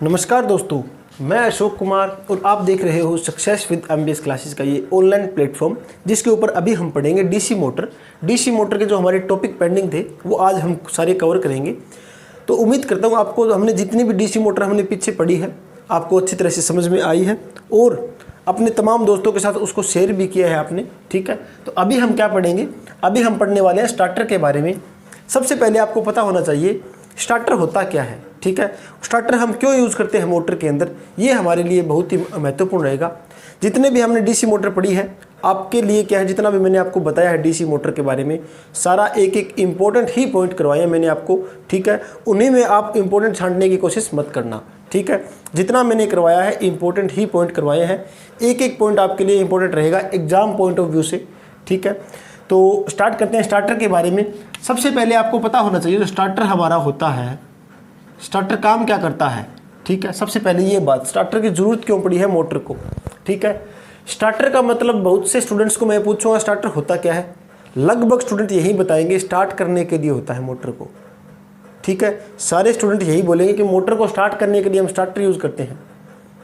नमस्कार दोस्तों, मैं अशोक कुमार और आप देख रहे हो सक्सेस विद एमबीएस क्लासेस का ये ऑनलाइन प्लेटफॉर्म, जिसके ऊपर अभी हम पढ़ेंगे डीसी मोटर के जो हमारे टॉपिक पेंडिंग थे वो आज हम सारे कवर करेंगे। तो उम्मीद करता हूँ आपको हमने जितनी भी डीसी मोटर हमने पीछे पढ़ी है आपको अच्छी तरह से समझ में आई है और अपने तमाम दोस्तों के साथ उसको शेयर भी किया है आपने। ठीक है, तो अभी हम क्या पढ़ेंगे, अभी हम पढ़ने वाले हैं स्टार्टर के बारे में। सबसे पहले आपको पता होना चाहिए स्टार्टर होता क्या है। ठीक है, स्टार्टर हम क्यों यूज़ करते हैं मोटर के अंदर, ये हमारे लिए बहुत ही महत्वपूर्ण रहेगा। जितने भी हमने डीसी मोटर पढ़ी है आपके लिए क्या है, जितना भी मैंने आपको बताया है डीसी मोटर के बारे में, सारा एक एक इम्पोर्टेंट ही पॉइंट करवाए हैं मैंने आपको। ठीक है, उन्हीं में आप इम्पोर्टेंट छांटने की कोशिश मत करना। ठीक है, जितना मैंने करवाया है इम्पोर्टेंट ही पॉइंट करवाए हैं, एक एक पॉइंट आपके लिए इम्पोर्टेंट रहेगा एग्जाम पॉइंट ऑफ व्यू से। ठीक है, तो स्टार्ट करते हैं स्टार्टर के बारे में। सबसे पहले आपको पता होना चाहिए जो स्टार्टर हमारा होता है, स्टार्टर काम क्या करता है। ठीक है, सबसे पहले ये बात, स्टार्टर की ज़रूरत क्यों पड़ी है मोटर को। ठीक है, स्टार्टर का मतलब बहुत से स्टूडेंट्स को मैं पूछूंगा स्टार्टर होता क्या है, लगभग स्टूडेंट यही बताएंगे स्टार्ट करने के लिए होता है मोटर को। ठीक है, सारे स्टूडेंट यही बोलेंगे कि मोटर को स्टार्ट करने के लिए हम स्टार्टर यूज़ करते हैं,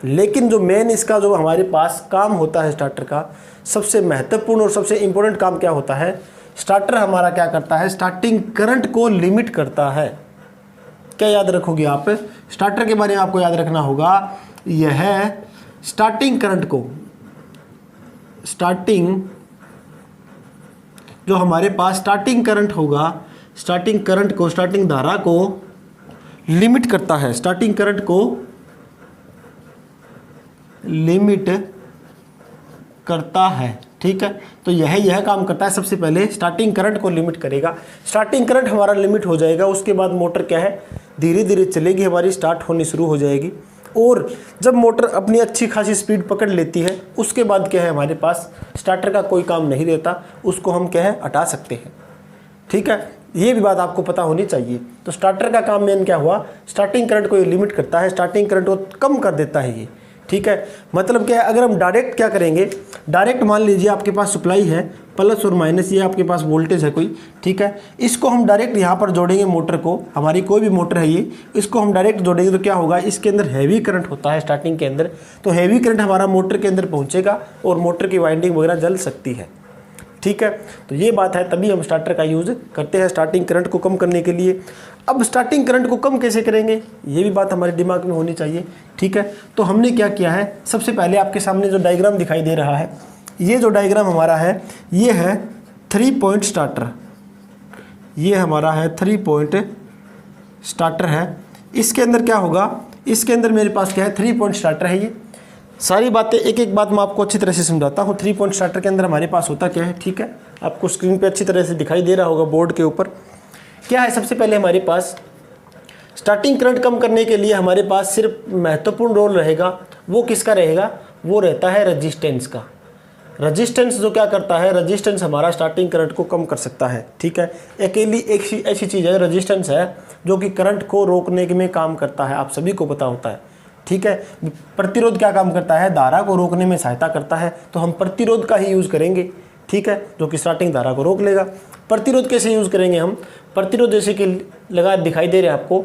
लेकिन जो मेन इसका जो हमारे पास काम होता है स्टार्टर का, सबसे महत्वपूर्ण और सबसे इम्पोर्टेंट काम क्या होता है, स्टार्टर हमारा क्या करता है, स्टार्टिंग करंट को लिमिट करता है। क्या याद रखोगे आप, स्टार्टर के बारे में आपको याद रखना होगा, यह स्टार्टिंग करंट को, स्टार्टिंग जो हमारे पास स्टार्टिंग करंट होगा, स्टार्टिंग करंट को, स्टार्टिंग धारा को लिमिट करता है, स्टार्टिंग करंट को लिमिट करता है। ठीक है, तो यह काम करता है, सबसे पहले स्टार्टिंग करंट को लिमिट करेगा। स्टार्टिंग करंट हमारा लिमिट हो जाएगा, उसके बाद मोटर क्या है धीरे धीरे चलेगी, हमारी स्टार्ट होनी शुरू हो जाएगी। और जब मोटर अपनी अच्छी खासी स्पीड पकड़ लेती है उसके बाद क्या है, हमारे पास स्टार्टर का कोई काम नहीं रहता, उसको हम क्या है हटा सकते हैं। ठीक है, ये भी बात आपको पता होनी चाहिए। तो स्टार्टर का काम मेन क्या हुआ, स्टार्टिंग करंट को ये लिमिट करता है, स्टार्टिंग करंट को कम कर देता है ये। ठीक है, मतलब क्या है, अगर हम डायरेक्ट क्या करेंगे, डायरेक्ट मान लीजिए आपके पास सप्लाई है प्लस और माइनस, ये आपके पास वोल्टेज है कोई। ठीक है, इसको हम डायरेक्ट यहाँ पर जोड़ेंगे मोटर को, हमारी कोई भी मोटर है ये, इसको हम डायरेक्ट जोड़ेंगे तो क्या होगा, इसके अंदर हैवी करंट होता है स्टार्टिंग के अंदर, तो हैवी करंट हमारा मोटर के अंदर पहुँचेगा और मोटर की वाइंडिंग वगैरह जल सकती है। ठीक है, तो ये बात है, तभी हम स्टार्टर का यूज़ करते हैं स्टार्टिंग करंट को कम करने के लिए। अब स्टार्टिंग करंट को कम कैसे करेंगे, ये भी बात हमारे दिमाग में होनी चाहिए। ठीक है, तो हमने क्या किया है, सबसे पहले आपके सामने जो डायग्राम दिखाई दे रहा है, ये जो डायग्राम हमारा है ये है 3 पॉइंट स्टार्टर, ये हमारा है 3 पॉइंट स्टार्टर है। इसके अंदर क्या होगा, इसके अंदर मेरे पास क्या है 3 पॉइंट स्टार्टर है। ये सारी बातें एक एक बात मैं आपको अच्छी तरह से समझाता हूँ। 3 पॉइंट स्टार्टर के अंदर हमारे पास होता क्या है, ठीक है, आपको स्क्रीन पे अच्छी तरह से दिखाई दे रहा होगा बोर्ड के ऊपर। क्या है, सबसे पहले हमारे पास स्टार्टिंग करंट कम करने के लिए हमारे पास सिर्फ महत्वपूर्ण रोल रहेगा, वो किसका रहेगा, वो रहता है रजिस्टेंस का। रजिस्टेंस जो क्या करता है, रजिस्टेंस हमारा स्टार्टिंग करंट को कम कर सकता है। ठीक है, अकेली एक ऐसी चीज़ है रजिस्टेंस है जो कि करंट को रोकने में काम करता है, आप सभी को पता होता है। ठीक है, प्रतिरोध क्या काम करता है, धारा को रोकने में सहायता करता है, तो हम प्रतिरोध का ही यूज़ करेंगे। ठीक है, जो कि स्टार्टिंग धारा को रोक लेगा। प्रतिरोध कैसे यूज़ करेंगे हम, प्रतिरोध जैसे कि लगा दिखाई दे रहे हैं आपको,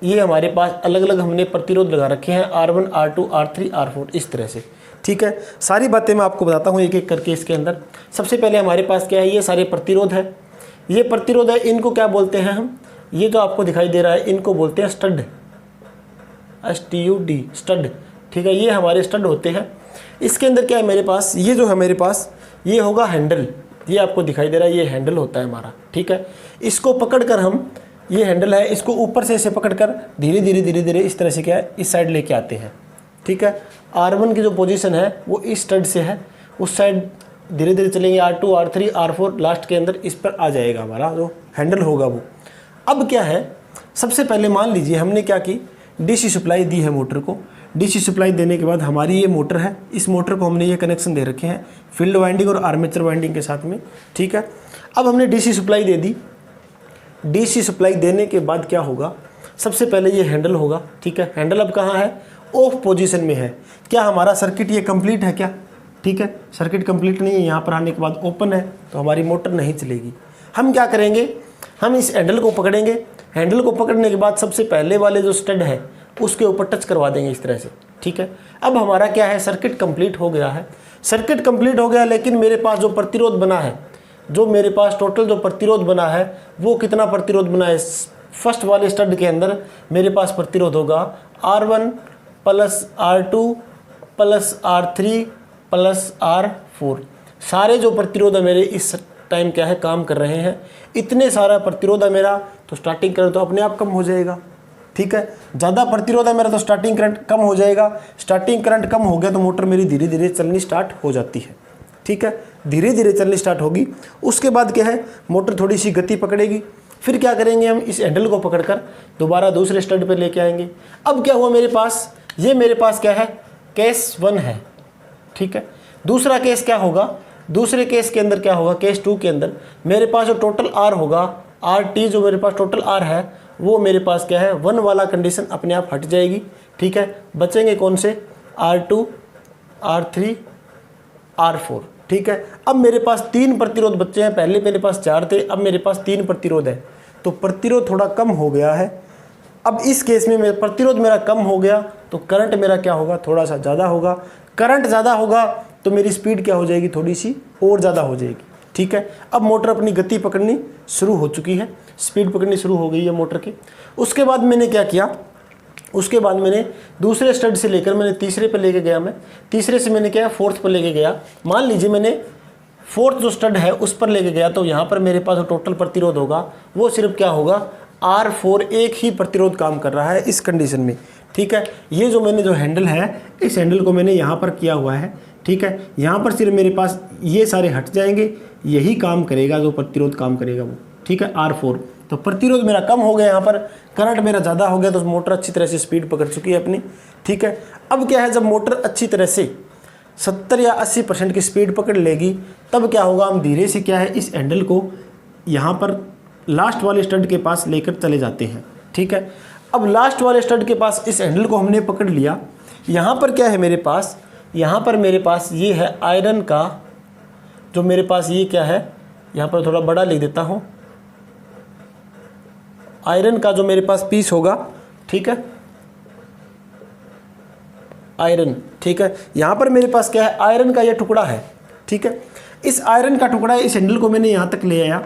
ये हमारे पास अलग अलग हमने प्रतिरोध लगा रखे हैं, R1 R2 R3 R4 इस तरह से। ठीक है, सारी बातें मैं आपको बताता हूँ एक एक करके। इसके अंदर सबसे पहले हमारे पास क्या है, ये सारे प्रतिरोध है, ये प्रतिरोध है, इनको क्या बोलते हैं हम, ये जो आपको दिखाई दे रहा है इनको बोलते हैं स्टड, STUD स्टड। ठीक है, ये हमारे स्टड होते हैं। इसके अंदर क्या है मेरे पास, ये जो है मेरे पास ये होगा हैंडल, ये आपको दिखाई दे रहा है, ये हैंडल होता है हमारा। ठीक है, इसको पकड़कर हम, ये हैंडल है, इसको ऊपर से ऐसे पकड़कर धीरे धीरे इस तरह से क्या है इस साइड लेके आते हैं। ठीक है, R1 की जो पोजीशन है वो इस स्टड से है, उस साइड धीरे धीरे चलेंगे, R2 R3 R4 लास्ट के अंदर इस पर आ जाएगा हमारा जो हैंडल होगा वो। अब क्या है, सबसे पहले मान लीजिए हमने क्या की, डीसी सप्लाई दी है मोटर को। डीसी सप्लाई देने के बाद हमारी ये मोटर है, इस मोटर को हमने ये कनेक्शन दे रखे हैं फील्ड वाइंडिंग और आर्मेचर वाइंडिंग के साथ में। ठीक है, अब हमने डीसी सप्लाई दे दी। डीसी सप्लाई देने के बाद क्या होगा, सबसे पहले ये हैंडल होगा। ठीक है, हैंडल अब कहाँ है, ऑफ पोजीशन में है। क्या हमारा सर्किट ये कंप्लीट है क्या, ठीक है, सर्किट कंप्लीट नहीं है, यहाँ पर आने के बाद ओपन है तो हमारी मोटर नहीं चलेगी। हम क्या करेंगे, हम इस हैंडल को पकड़ेंगे। हैंडल को पकड़ने के बाद सबसे पहले वाले जो स्टड है, उसके ऊपर टच करवा देंगे इस तरह से, ठीक है। अब हमारा क्या है, सर्किट कंप्लीट हो गया है। सर्किट कंप्लीट हो गया, लेकिन मेरे पास जो प्रतिरोध बना है, जो मेरे पास टोटल जो प्रतिरोध बना है वो कितना प्रतिरोध बना है, फर्स्ट वाले स्टड के अंदर मेरे पास प्रतिरोध होगा R1 plus R2 plus R3 plus R4। सारे जो प्रतिरोध है मेरे इस टाइम क्या है, काम कर रहे हैं। इतने सारा प्रतिरोध है मेरा, तो स्टार्टिंग करंट तो अपने आप कम हो जाएगा, ठीक है। ज़्यादा प्रतिरोध है मेरा तो स्टार्टिंग करंट कम हो जाएगा। स्टार्टिंग करंट कम हो गया तो मोटर मेरी धीरे धीरे चलनी स्टार्ट हो जाती है, ठीक है। धीरे धीरे चलनी स्टार्ट होगी। उसके बाद क्या है, मोटर थोड़ी सी गति पकड़ेगी। फिर क्या करेंगे, हम इस हैंडल को पकड़कर दोबारा दूसरे स्टड पे लेके आएंगे। अब क्या हुआ मेरे पास, ये मेरे पास क्या है, केस 1 है, ठीक है। दूसरा केस क्या होगा, दूसरे केस के अंदर क्या होगा, केस 2 के अंदर मेरे पास जो टोटल R होगा, RT जो मेरे पास टोटल R है, वो मेरे पास क्या है, 1 वाला कंडीशन अपने आप हट जाएगी, ठीक है। बचेंगे कौन से, R2 R3 R4, ठीक है। अब मेरे पास 3 प्रतिरोध बचे हैं, पहले मेरे पास 4 थे, अब मेरे पास 3 प्रतिरोध है, तो प्रतिरोध थोड़ा कम हो गया है। अब इस केस में मेरा प्रतिरोध मेरा कम हो गया तो करंट मेरा क्या होगा, थोड़ा सा ज़्यादा होगा। करंट ज़्यादा होगा तो मेरी स्पीड क्या हो जाएगी, थोड़ी सी और ज़्यादा हो जाएगी, ठीक है। अब मोटर अपनी गति पकड़नी शुरू हो चुकी है, स्पीड पकड़नी शुरू हो गई है मोटर की। उसके बाद मैंने क्या किया, उसके बाद मैंने दूसरे स्टड से लेकर मैंने तीसरे पे लेके गया, मैं तीसरे से मैंने क्या, फोर्थ पे लेके गया। मान लीजिए मैंने फोर्थ जो स्टड है उस पर लेके गया, तो यहाँ पर मेरे पास जो टोटल प्रतिरोध होगा वो सिर्फ क्या होगा, R4 एक ही प्रतिरोध काम कर रहा है इस कंडीशन में, ठीक है। ये जो मैंने जो हैंडल है, इस हैंडल को मैंने यहाँ पर किया हुआ है, ठीक है। यहाँ पर सिर्फ मेरे पास ये सारे हट जाएंगे, यही काम करेगा जो प्रतिरोध काम करेगा वो, ठीक है, R4। तो प्रतिरोध मेरा कम हो गया, यहाँ पर करंट मेरा ज़्यादा हो गया, तो मोटर अच्छी तरह से स्पीड पकड़ चुकी है अपनी, ठीक है। अब क्या है, जब मोटर अच्छी तरह से 70 या 80% की स्पीड पकड़ लेगी, तब क्या होगा, हम धीरे से क्या है, इस हैंडल को यहाँ पर लास्ट वाले स्टड के पास लेकर चले जाते हैं, ठीक है। अब लास्ट वाले स्टड के पास इस हैंडल को हमने पकड़ लिया। यहाँ पर क्या है मेरे पास, यहाँ पर मेरे पास ये है आयरन का, जो मेरे पास ये क्या है, यहाँ पर थोड़ा बड़ा लिख देता हूँ, आयरन का जो मेरे पास पीस होगा, ठीक है, आयरन, ठीक है। यहाँ पर मेरे पास क्या है, आयरन का ये टुकड़ा है, ठीक है। इस आयरन का टुकड़ा, इस हैंडल को मैंने यहाँ तक ले आया।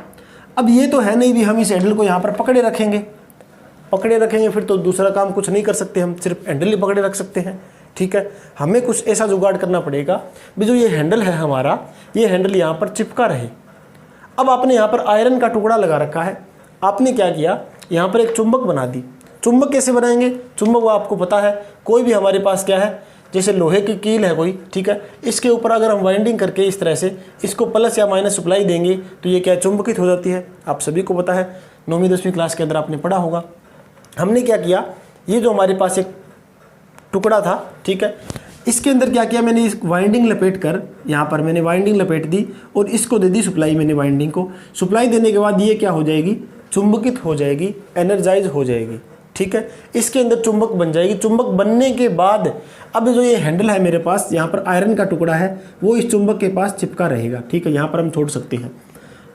अब ये तो है नहीं भी हम इस हैंडल को यहाँ पर पकड़े रखेंगे, फिर तो दूसरा काम कुछ नहीं कर सकते, हम सिर्फ हैंडल ही पकड़े रख सकते हैं, ठीक है। हमें कुछ ऐसा जुगाड़ करना पड़ेगा भी जो ये हैंडल है हमारा, ये हैंडल यहाँ पर चिपका रहे। अब आपने यहाँ पर आयरन का टुकड़ा लगा रखा है, आपने क्या किया, यहाँ पर एक चुंबक बना दी। चुंबक कैसे बनाएंगे, चुंबक वो आपको पता है, कोई भी हमारे पास क्या है, जैसे लोहे की कील है कोई, ठीक है, इसके ऊपर अगर हम वाइंडिंग करके इस तरह से इसको प्लस या माइनस सप्लाई देंगे तो ये क्या चुंबकित हो जाती है। आप सभी को पता है, 9वीं 10वीं क्लास के अंदर आपने पढ़ा होगा। हमने क्या किया, ये जो हमारे पास एक टुकड़ा था, ठीक है, इसके अंदर क्या किया, मैंने इस वाइंडिंग लपेट कर, यहाँ पर मैंने वाइंडिंग लपेट दी और इसको दे दी सप्लाई। मैंने वाइंडिंग को सप्लाई देने के बाद ये क्या हो जाएगी, चुंबकित हो जाएगी, एनर्जाइज हो जाएगी, ठीक है। इसके अंदर चुंबक बन जाएगी। चुंबक बनने के बाद अब जो ये हैंडल है मेरे पास, यहाँ पर आयरन का टुकड़ा है, वो इस चुंबक के पास चिपका रहेगा, ठीक है। यहाँ पर हम छोड़ सकते हैं,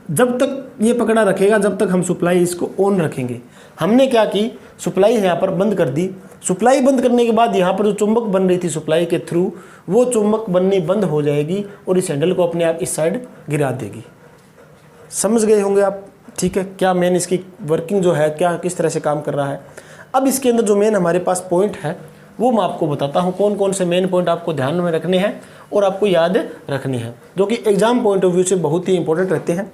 जब तक ये पकड़ा रखेगा, जब तक हम सप्लाई इसको ऑन रखेंगे। हमने क्या की, सप्लाई यहाँ पर बंद कर दी। सप्लाई बंद करने के बाद यहाँ पर जो चुंबक बन रही थी सप्लाई के थ्रू, वो चुंबक बननी बंद हो जाएगी और इस हैंडल को अपने आप इस साइड गिरा देगी। समझ गए होंगे आप, ठीक है, क्या मेन इसकी वर्किंग जो है, क्या किस तरह से काम कर रहा है। अब इसके अंदर जो मेन हमारे पास पॉइंट है वो मैं आपको बताता हूँ, कौन कौन से मेन पॉइंट आपको ध्यान में रखने हैं और आपको याद रखनी है, जो कि एग्जाम पॉइंट ऑफ व्यू से बहुत ही इंपॉर्टेंट रहते हैं।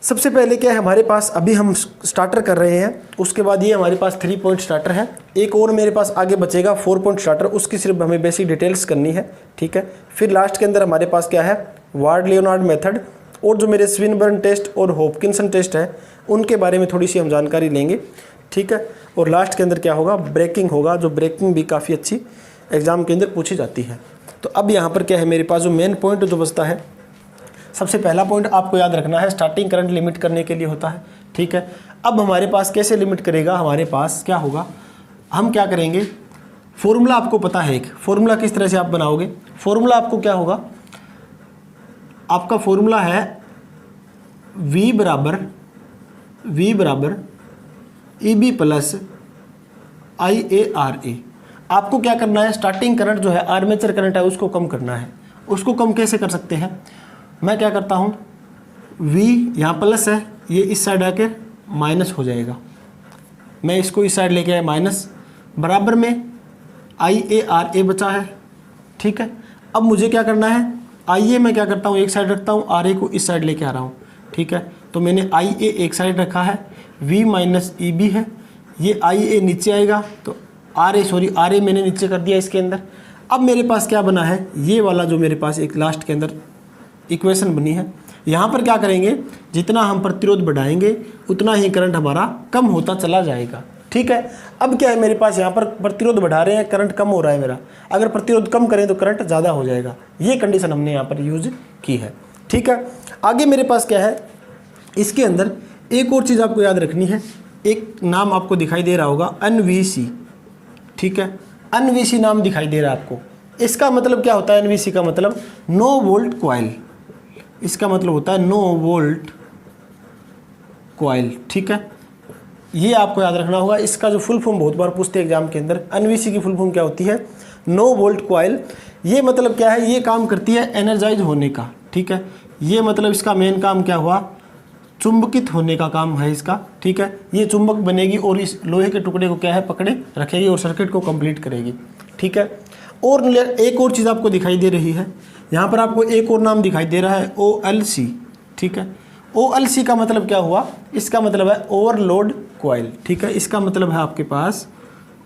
सबसे पहले क्या है हमारे पास, अभी हम स्टार्टर कर रहे हैं, उसके बाद ये हमारे पास 3 पॉइंट स्टार्टर है, एक और मेरे पास आगे बचेगा 4 पॉइंट स्टार्टर, उसकी सिर्फ हमें बेसिक डिटेल्स करनी है, ठीक है। फिर लास्ट के अंदर हमारे पास क्या है, वार्ड लियोनार्ड मेथड और जो मेरे स्विनबर्न टेस्ट और हॉपकिंसन टेस्ट है उनके बारे में थोड़ी सी हम जानकारी लेंगे, ठीक है। और लास्ट के अंदर क्या होगा, ब्रेकिंग होगा, जो ब्रेकिंग भी काफ़ी अच्छी एग्जाम के अंदर पूछी जाती है। तो अब यहाँ पर क्या है मेरे पास जो मेन पॉइंट जो बचता है, सबसे पहला पॉइंट आपको याद रखना है, स्टार्टिंग करंट लिमिट करने के लिए होता है, ठीक है। अब हमारे पास कैसे लिमिट करेगा, हमारे पास क्या होगा, हम क्या करेंगे, फॉर्मूला आपको पता है, एक फॉर्मूला किस तरह से आप बनाओगे। फॉर्मूला आपको क्या होगा, आपका फॉर्मूला है V बराबर EB प्लस IaRa। आपको क्या करना है, स्टार्टिंग करंट जो है आर्मेचर करंट है उसको कम करना है। उसको कम कैसे कर सकते हैं, मैं क्या करता हूँ, V यहाँ प्लस है, ये इस साइड आके माइनस हो जाएगा, मैं इसको इस साइड लेके आया माइनस, बराबर में IaRa बचा है। ठीक है, अब मुझे क्या करना है, Ia मैं क्या करता हूँ एक साइड रखता हूँ, Ra को इस साइड लेके आ रहा हूँ। ठीक है, तो मैंने Ia एक साइड रखा है, V माइनस EB है, ये Ia नीचे आएगा, तो Ra मैंने नीचे कर दिया इसके अंदर। अब मेरे पास क्या बना है, ये वाला जो मेरे पास एक लास्ट के अंदर इक्वेशन बनी है, यहाँ पर क्या करेंगे, जितना हम प्रतिरोध बढ़ाएंगे उतना ही करंट हमारा कम होता चला जाएगा। ठीक है, अब क्या है मेरे पास यहाँ पर प्रतिरोध बढ़ा रहे हैं, करंट कम हो रहा है मेरा, अगर प्रतिरोध कम करें तो करंट ज़्यादा हो जाएगा, ये कंडीशन हमने यहाँ पर यूज की है। ठीक है, आगे मेरे पास क्या है, इसके अंदर एक और चीज़ आपको याद रखनी है, एक नाम आपको दिखाई दे रहा होगा NVC। ठीक है, NVC नाम दिखाई दे रहा है आपको, इसका मतलब क्या होता है, NVC का मतलब नो वोल्ट कॉइल, इसका मतलब होता है नो वोल्ट कॉइल। ठीक है, ये आपको याद रखना होगा, इसका जो फुल फॉर्म बहुत बार पूछते हैं एग्जाम के अंदर, NVC की फुल फॉर्म क्या होती है, नो वोल्ट कॉइल। ये मतलब क्या है, ये काम करती है एनर्जाइज होने का। ठीक है, ये मतलब इसका मेन काम क्या हुआ, चुंबकित होने का काम है इसका। ठीक है, ये चुंबक बनेगी और इस लोहे के टुकड़े को क्या है पकड़े रखेगी और सर्किट को कंप्लीट करेगी। ठीक है, और एक और चीज़ आपको दिखाई दे रही है, यहाँ पर आपको एक और नाम दिखाई दे रहा है OLC। ठीक है, OLC का मतलब क्या हुआ, इसका मतलब है ओवरलोड कॉइल। ठीक है, इसका मतलब है आपके पास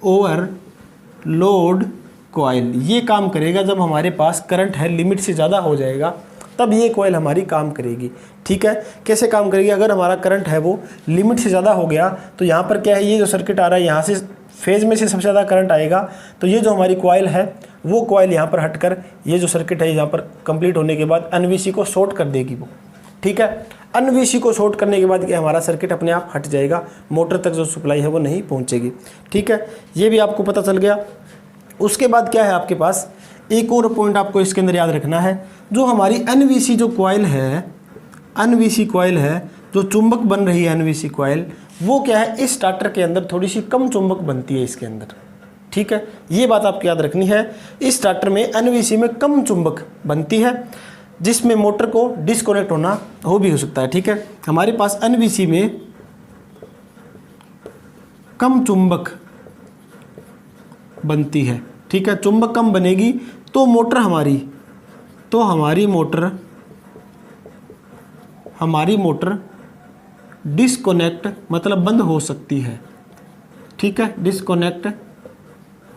ओवरलोड कॉइल। ये काम करेगा जब हमारे पास करंट है लिमिट से ज़्यादा हो जाएगा, तब ये कॉइल हमारी काम करेगी। ठीक है, कैसे काम करेगी, अगर हमारा करंट है वो लिमिट से ज़्यादा हो गया तो यहाँ पर क्या है, ये जो सर्किट आ रहा है यहाँ से फेज में से सबसे ज़्यादा करंट आएगा, तो ये जो हमारी कॉइल है वो कॉइल यहाँ पर हटकर ये जो सर्किट है यहाँ पर कंप्लीट होने के बाद NVC को शॉर्ट कर देगी वो। ठीक है, NVC को शॉर्ट करने के बाद क्या हमारा सर्किट अपने आप हट जाएगा, मोटर तक जो सप्लाई है वो नहीं पहुँचेगी। ठीक है, ये भी आपको पता चल गया। उसके बाद क्या है आपके पास, एक और पॉइंट आपको इसके अंदर याद रखना है, जो हमारी NVC जो कॉइल है, NVC कॉइल है जो चुंबक बन रही है NVC कॉइल, वो क्या है इस स्टार्टर के अंदर थोड़ी सी कम चुंबक बनती है इसके अंदर। ठीक है, ये बात आपको याद रखनी है, इस स्टार्टर में NVC में कम चुंबक बनती है, जिसमें मोटर को डिस्कनेक्ट होना हो सकता है। ठीक है, हमारे पास NVC में कम चुंबक बनती है। ठीक है, चुंबक कम बनेगी तो मोटर हमारी मोटर डिस्कनेक्ट मतलब बंद हो सकती है। ठीक है, डिस्कनेक्ट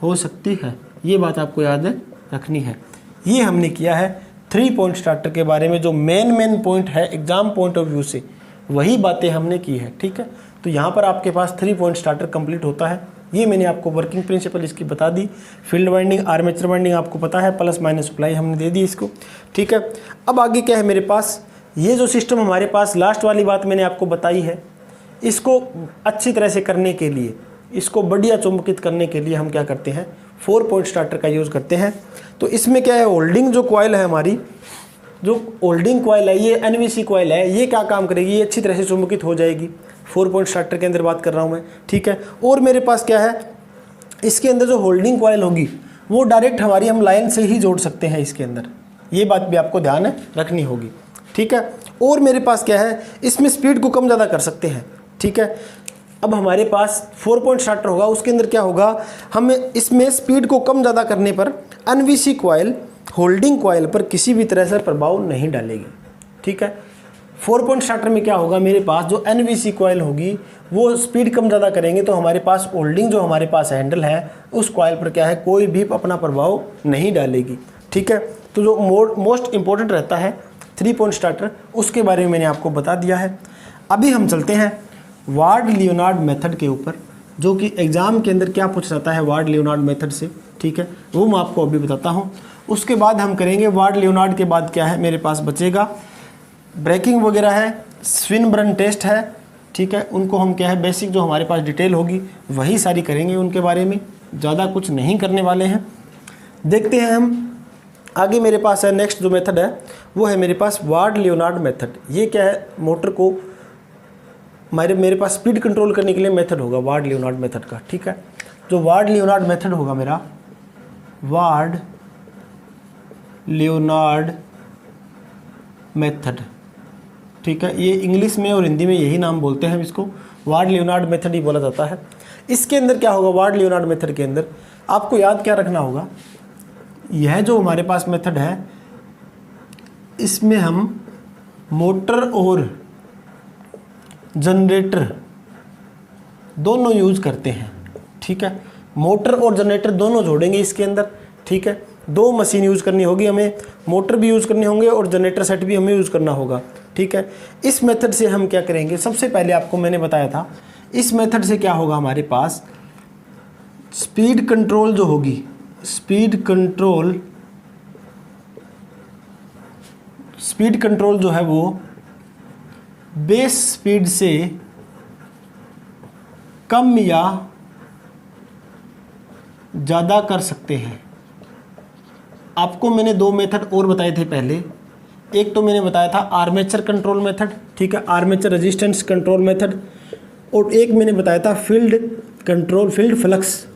हो सकती है, ये बात आपको याद रखनी है। ये हमने किया है 3 पॉइंट स्टार्टर के बारे में, जो मेन पॉइंट है एग्जाम पॉइंट ऑफ व्यू से, वही बातें हमने की है। ठीक है, तो यहाँ पर आपके पास 3 पॉइंट स्टार्टर कंप्लीट होता है। ये मैंने आपको वर्किंग प्रिंसिपल इसकी बता दी, फील्ड वाइंडिंग आर्मेचर वाइंडिंग आपको पता है, प्लस माइनस सप्लाई हमने दे दी इसको। ठीक है, अब आगे क्या है मेरे पास, ये जो सिस्टम हमारे पास, लास्ट वाली बात मैंने आपको बताई है, इसको अच्छी तरह से करने के लिए, इसको बढ़िया चुंबकित करने के लिए हम क्या करते हैं, 4 पॉइंट स्टार्टर का यूज़ करते हैं। तो इसमें क्या है, होल्डिंग जो कॉइल है हमारी, जो होल्डिंग कॉइल है, ये NVC कॉइल है, ये क्या काम करेगी, ये अच्छी तरह से चुंबकित हो जाएगी। 4 पॉइंट स्टार्टर के अंदर बात कर रहा हूँ मैं। ठीक है, और मेरे पास क्या है, इसके अंदर जो होल्डिंग कॉइल होगी वो डायरेक्ट हमारी हम लाइन से ही जोड़ सकते हैं इसके अंदर, ये बात भी आपको ध्यान रखनी होगी। ठीक है, और मेरे पास क्या है, इसमें स्पीड को कम ज़्यादा कर सकते हैं। ठीक है, अब हमारे पास 4 पॉइंट स्टार्टर होगा, उसके अंदर क्या होगा, हम इसमें स्पीड को कम ज़्यादा करने पर NVC कॉइल होल्डिंग कॉइल पर किसी भी तरह से प्रभाव नहीं डालेगी। ठीक है, 4 पॉइंट स्टार्टर में क्या होगा, मेरे पास जो NVC कॉइल होगी वो स्पीड कम ज़्यादा करेंगे, तो हमारे पास होल्डिंग जो हमारे पास हैंडल है उस कॉइल पर क्या है, कोई भी अपना प्रभाव नहीं डालेगी। ठीक है, तो जो मोस्ट इम्पोर्टेंट रहता है 3 पॉइंट स्टार्टर, उसके बारे में मैंने आपको बता दिया है। अभी हम चलते हैं वार्ड लियोनार्ड मेथड के ऊपर, जो कि एग्ज़ाम के अंदर क्या पूछ जाता है वार्ड लियोनार्ड मेथड से। ठीक है, वो मैं आपको अभी बताता हूँ। उसके बाद हम करेंगे वार्ड लियोनार्ड के बाद क्या है मेरे पास बचेगा, ब्रेकिंग वगैरह है, स्विनबर्न टेस्ट है। ठीक है, उनको हम क्या है बेसिक जो हमारे पास डिटेल होगी वही सारी करेंगे, उनके बारे में ज़्यादा कुछ नहीं करने वाले हैं। देखते हैं हम आगे। मेरे पास है नेक्स्ट जो मेथड है वो है मेरे पास वार्ड लियोनार्ड मेथड। ये क्या है, मोटर को मेरे पास स्पीड कंट्रोल करने के लिए मेथड होगा वार्ड लियोनार्ड मेथड का। ठीक है, जो वार्ड लियोनार्ड मेथड होगा मेरा, वार्ड लियोनार्ड मेथड, ठीक है, ये इंग्लिश में और हिंदी में यही नाम बोलते हैं इसको, वार्ड लियोनार्ड मेथड ही बोला जाता है। इसके अंदर क्या होगा, वार्ड लियोनार्ड मेथड के अंदर आपको याद क्या रखना होगा, यह जो हमारे पास मेथड है इसमें हम मोटर और जनरेटर दोनों यूज करते हैं, ठीक है, मोटर और जनरेटर दोनों जोड़ेंगे इसके अंदर, ठीक है, दो मशीन यूज़ करनी होगी हमें, मोटर भी यूज़ करने होंगे और जनरेटर सेट भी हमें यूज़ करना होगा, ठीक है। इस मेथड से हम क्या करेंगे, सबसे पहले आपको मैंने बताया था इस मेथड से क्या होगा, हमारे पास स्पीड कंट्रोल जो होगी, स्पीड कंट्रोल जो है वो बेस स्पीड से कम या ज़्यादा कर सकते हैं। आपको मैंने दो मेथड और बताए थे पहले, एक तो मैंने बताया था आर्मेचर कंट्रोल मेथड, ठीक है, आर्मेचर रेजिस्टेंस कंट्रोल मेथड, और एक मैंने बताया था फील्ड फ्लक्स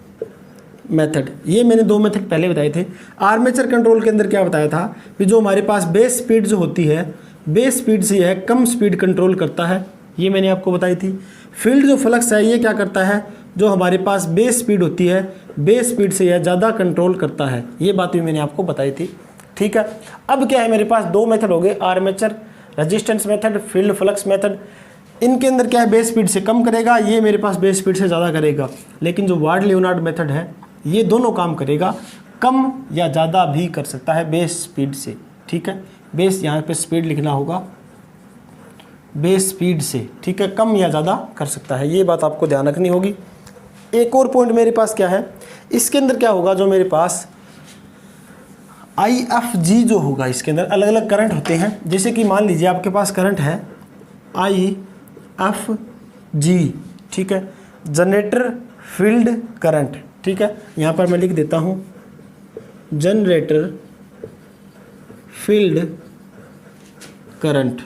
मेथड। ये मैंने दो मेथड पहले बताए थे। आर्मेचर कंट्रोल के अंदर क्या बताया था कि जो हमारे पास बेस स्पीड जो होती है, बेस स्पीड से यह कम स्पीड कंट्रोल करता है, ये मैंने आपको बताई थी। फील्ड जो फ्लक्स है ये क्या करता है, जो हमारे पास बेस स्पीड होती है, बेस स्पीड से यह ज़्यादा कंट्रोल करता है, ये बात भी मैंने आपको बताई थी, ठीक है। अब क्या है, मेरे पास दो मेथड हो गए, armature resistance method, field flux method. इनके अंदर क्या है, बेस स्पीड से कम करेगा, ये मेरे पास बेस स्पीड से ज़्यादा करेगा। लेकिन जो वार्ड लियोनार्ड मेथड है ये दोनों काम करेगा, कम या ज़्यादा भी कर सकता है बेस स्पीड से, ठीक है। बेस यहाँ पे स्पीड लिखना होगा, बेस स्पीड से, ठीक है, कम या ज़्यादा कर सकता है, ये बात आपको ध्यान रखनी होगी। एक और पॉइंट मेरे पास क्या है, इसके अंदर क्या होगा, जो मेरे पास IFG जो होगा, इसके अंदर अलग अलग करंट होते हैं। जैसे कि मान लीजिए आपके पास करंट है IFG, ठीक है, जनरेटर फील्ड करंट, ठीक है, यहाँ पर मैं लिख देता हूँ जनरेटर फील्ड करंट,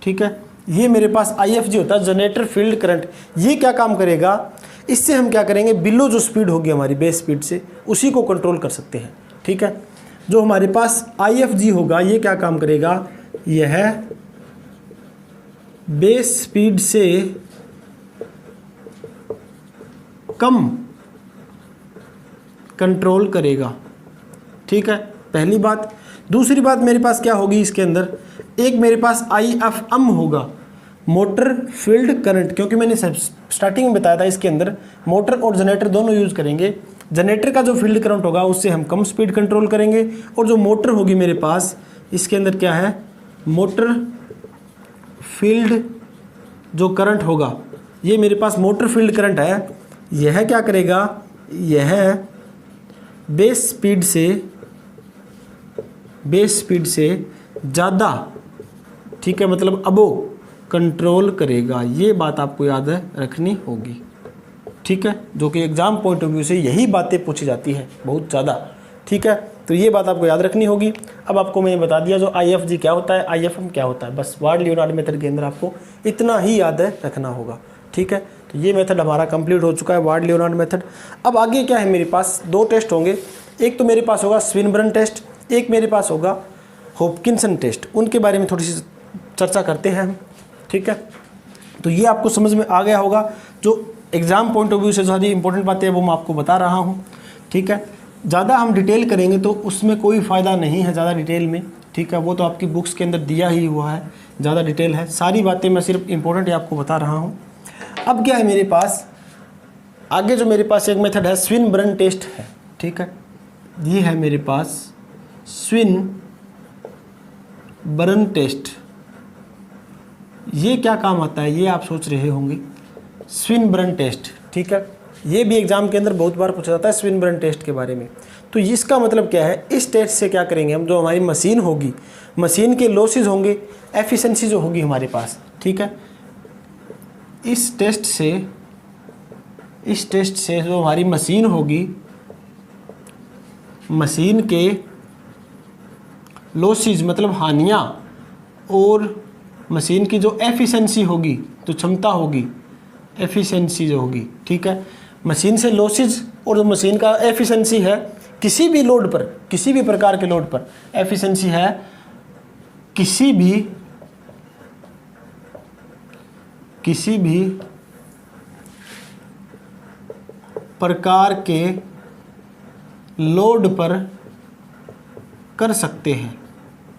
ठीक है। ये मेरे पास IFG होता है, जनरेटर फील्ड करंट। ये क्या काम करेगा, इससे हम क्या करेंगे, बिलो जो स्पीड होगी हमारी बेस स्पीड से, उसी को कंट्रोल कर सकते हैं, ठीक है। जो हमारे पास IFG होगा ये क्या काम करेगा, यह बेस स्पीड से कम कंट्रोल करेगा, ठीक है, पहली बात। दूसरी बात मेरे पास क्या होगी इसके अंदर, एक मेरे पास IFM होगा, मोटर फील्ड करंट, क्योंकि मैंने स्टार्टिंग में बताया था इसके अंदर मोटर और जनरेटर दोनों यूज़ करेंगे। जनरेटर का जो फील्ड करंट होगा उससे हम कम स्पीड कंट्रोल करेंगे, और जो मोटर होगी मेरे पास इसके अंदर क्या है, मोटर फील्ड जो करंट होगा, ये मेरे पास मोटर फील्ड करंट है, यह क्या करेगा, यह बेस स्पीड से ज़्यादा, ठीक है, मतलब अबो कंट्रोल करेगा। ये बात आपको याद रखनी होगी, ठीक है, जो कि एग्जाम पॉइंट ऑफ व्यू से यही बातें पूछी जाती है बहुत ज़्यादा, ठीक है। तो ये बात आपको याद रखनी होगी। अब आपको मैंने बता दिया जो IFG क्या होता है, IFM क्या होता है, बस वार्ड लियोनार्ड मेथड के अंदर आपको इतना ही याद रखना होगा, ठीक है। तो ये मेथड हमारा कंप्लीट हो चुका है, वार्ड लियोनार्ड मेथड। अब आगे क्या है, मेरे पास दो टेस्ट होंगे, एक तो मेरे पास होगा स्विनबर्न टेस्ट, एक मेरे पास होगा हॉपकिंसन टेस्ट। उनके बारे में थोड़ी सी चर्चा करते हैं हम, ठीक है। तो ये आपको समझ में आ गया होगा, जो एग्ज़ाम पॉइंट ऑफ व्यू से सारी इंपॉर्टेंट बातें हैं वो मैं आपको बता रहा हूँ, ठीक है। ज़्यादा हम डिटेल करेंगे तो उसमें कोई फ़ायदा नहीं है ज़्यादा डिटेल में, ठीक है, वो तो आपकी बुक्स के अंदर दिया ही हुआ है, ज़्यादा डिटेल है, सारी बातें मैं सिर्फ इंपॉर्टेंट आपको बता रहा हूँ। अब क्या है मेरे पास आगे, जो मेरे पास एक मेथड है स्विनबर्न टेस्ट है, ठीक है, ये है मेरे पास स्विनबर्न टेस्ट। ये क्या काम आता है, ये आप सोच रहे होंगे, स्विनबर्न टेस्ट, ठीक है, ये भी एग्जाम के अंदर बहुत बार पूछा जाता है स्विनबर्न टेस्ट के बारे में। तो इसका मतलब क्या है, इस टेस्ट से क्या करेंगे हम, जो हमारी मशीन होगी, मशीन के लॉसेज होंगे, एफिशिएंसी जो होगी हमारे पास, ठीक है, इस टेस्ट से जो हमारी मशीन होगी, मशीन के लॉसेज मतलब हानियाँ, और मशीन की जो एफिशिएंसी होगी, जो क्षमता होगी, एफिशिएंसी जो होगी, ठीक है। मशीन से लॉसेज और जो मशीन का एफिशिएंसी है, किसी भी लोड पर, किसी भी प्रकार के लोड पर एफिशिएंसी है, किसी भी प्रकार के लोड पर कर सकते हैं,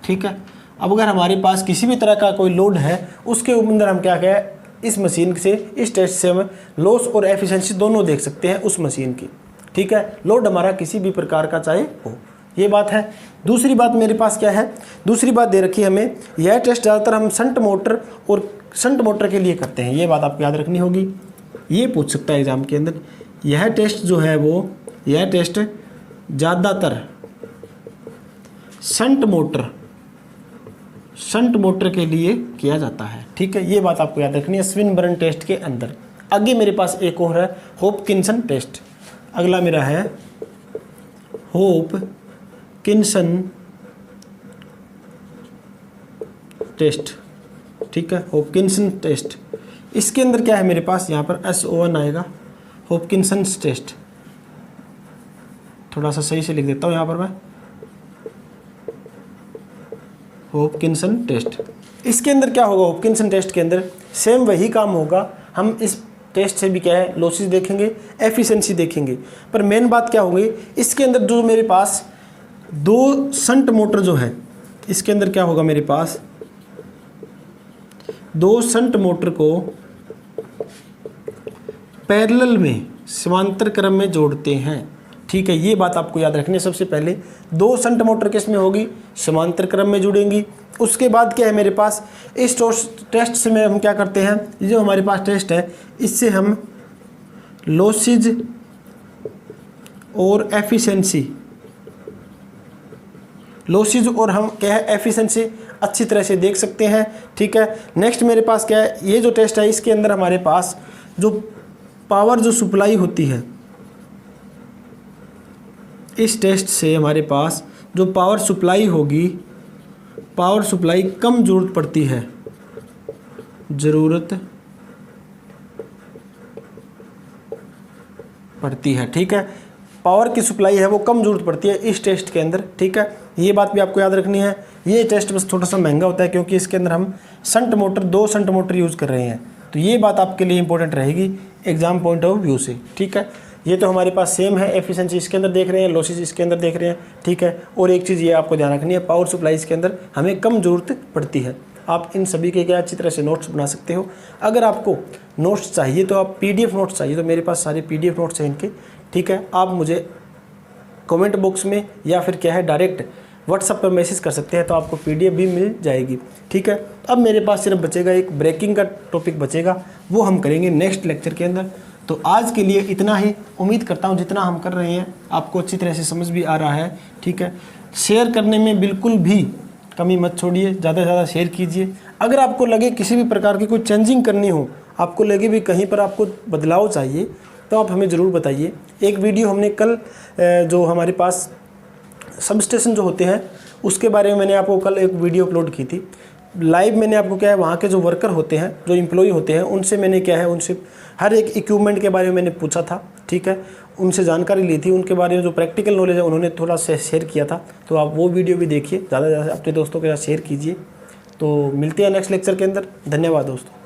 ठीक है। अब अगर हमारे पास किसी भी तरह का कोई लोड है, उसके अंदर हम क्या कहें, इस मशीन से, इस टेस्ट से हम लॉस और एफिशिएंसी दोनों देख सकते हैं उस मशीन की, ठीक है। लोड हमारा किसी भी प्रकार का चाहे हो, ये बात है। दूसरी बात मेरे पास क्या है, दूसरी बात दे रखी है हमें, यह टेस्ट ज़्यादातर हम शंट मोटर और शंट मोटर के लिए करते हैं, ये बात आपको याद रखनी होगी। ये पूछ सकता है एग्जाम के अंदर, यह टेस्ट जो है वो, यह टेस्ट ज़्यादातर शंट मोटर के लिए किया जाता है, ठीक है। ये बात आपको याद रखनी है स्विनबर्न टेस्ट के अंदर। आगे मेरे पास एक और है होपकिंसन टेस्ट। अगला मेरा है होपकिंसन टेस्ट, ठीक है। होपकिंसन टेस्ट, इसके अंदर क्या है मेरे पास, यहाँ पर SO1 आएगा, होपकिंसन टेस्ट। थोड़ा सा सही से लिख देता हूँ यहाँ पर मैं, होपकिंसन टेस्ट। इसके अंदर क्या होगा, होपकिंसन टेस्ट के अंदर सेम वही काम होगा। हम इस टेस्ट से भी क्या है, लॉसेस देखेंगे, एफिशिएंसी देखेंगे, पर मेन बात क्या होगी, इसके अंदर जो मेरे पास दो शंट मोटर जो है, इसके अंदर क्या होगा, मेरे पास दो शंट मोटर को पैरेलल में, समांतर क्रम में जोड़ते हैं, ठीक है। ये बात आपको याद रखनी है। सबसे पहले दो शंट मोटर किस में होगी, समांतर क्रम में जुड़ेंगी। उसके बाद क्या है मेरे पास, इस टेस्ट से में हम क्या करते हैं, जो हमारे पास टेस्ट है, इससे हम लॉसेज और एफिशिएंसी, लॉसेज और हम क्या है एफिशिएंसी अच्छी तरह से देख सकते हैं, ठीक है। नेक्स्ट मेरे पास क्या है, ये जो टेस्ट है, इसके अंदर हमारे पास जो पावर जो सप्लाई होती है, इस टेस्ट से हमारे पास जो पावर सप्लाई होगी, पावर सप्लाई कम ज़रूरत पड़ती है, ठीक है। पावर की सप्लाई है वो कम ज़रूरत पड़ती है इस टेस्ट के अंदर, ठीक है। ये बात भी आपको याद रखनी है। ये टेस्ट बस थोड़ा सा महंगा होता है क्योंकि इसके अंदर हम शंट मोटर, दो शंट मोटर यूज़ कर रहे हैं, तो ये बात आपके लिए इंपॉर्टेंट रहेगी एग्जाम पॉइंट ऑफ व्यू से, ठीक है। ये तो हमारे पास सेम है, एफिशिएंसी इसके अंदर देख रहे हैं, लॉसेस इसके अंदर देख रहे हैं, ठीक है। और एक चीज़ ये आपको ध्यान रखनी है, पावर सप्लाई इसके अंदर हमें कम ज़रूरत पड़ती है। आप इन सभी के क्या अच्छी तरह से नोट्स बना सकते हो। अगर आपको नोट्स चाहिए तो आप PDF नोट्स चाहिए तो मेरे पास सारे PDF नोट्स हैं इनके, ठीक है। आप मुझे कमेंट बॉक्स में या फिर क्या है डायरेक्ट व्हाट्सएप पर मैसेज कर सकते हैं, तो आपको PDF भी मिल जाएगी, ठीक है। अब मेरे पास सिर्फ बचेगा एक ब्रेकिंग का टॉपिक बचेगा, वो हम करेंगे नेक्स्ट लेक्चर के अंदर। तो आज के लिए इतना ही। उम्मीद करता हूँ जितना हम कर रहे हैं आपको अच्छी तरह से समझ भी आ रहा है, ठीक है। शेयर करने में बिल्कुल भी कमी मत छोड़िए, ज़्यादा से ज़्यादा शेयर कीजिए। अगर आपको लगे किसी भी प्रकार की कोई चेंजिंग करनी हो, आपको लगे भी कहीं पर आपको बदलाव चाहिए, तो आप हमें ज़रूर बताइए। एक वीडियो हमने कल जो हमारे पास सब स्टेशन जो होते हैं उसके बारे में मैंने आपको कल एक वीडियो अपलोड की थी। लाइव मैंने आपको क्या है वहाँ के जो वर्कर होते हैं, जो एम्प्लॉई होते हैं, उनसे मैंने क्या है, उनसे हर एक इक्विपमेंट के बारे में मैंने पूछा था, ठीक है। उनसे जानकारी ली थी, उनके बारे में जो प्रैक्टिकल नॉलेज है उन्होंने थोड़ा शेयर किया था, तो आप वो वीडियो भी देखिए, ज़्यादा से ज़्यादा अपने दोस्तों के साथ शेयर कीजिए। तो मिलते हैं नेक्स्ट लेक्चर के अंदर। धन्यवाद दोस्तों।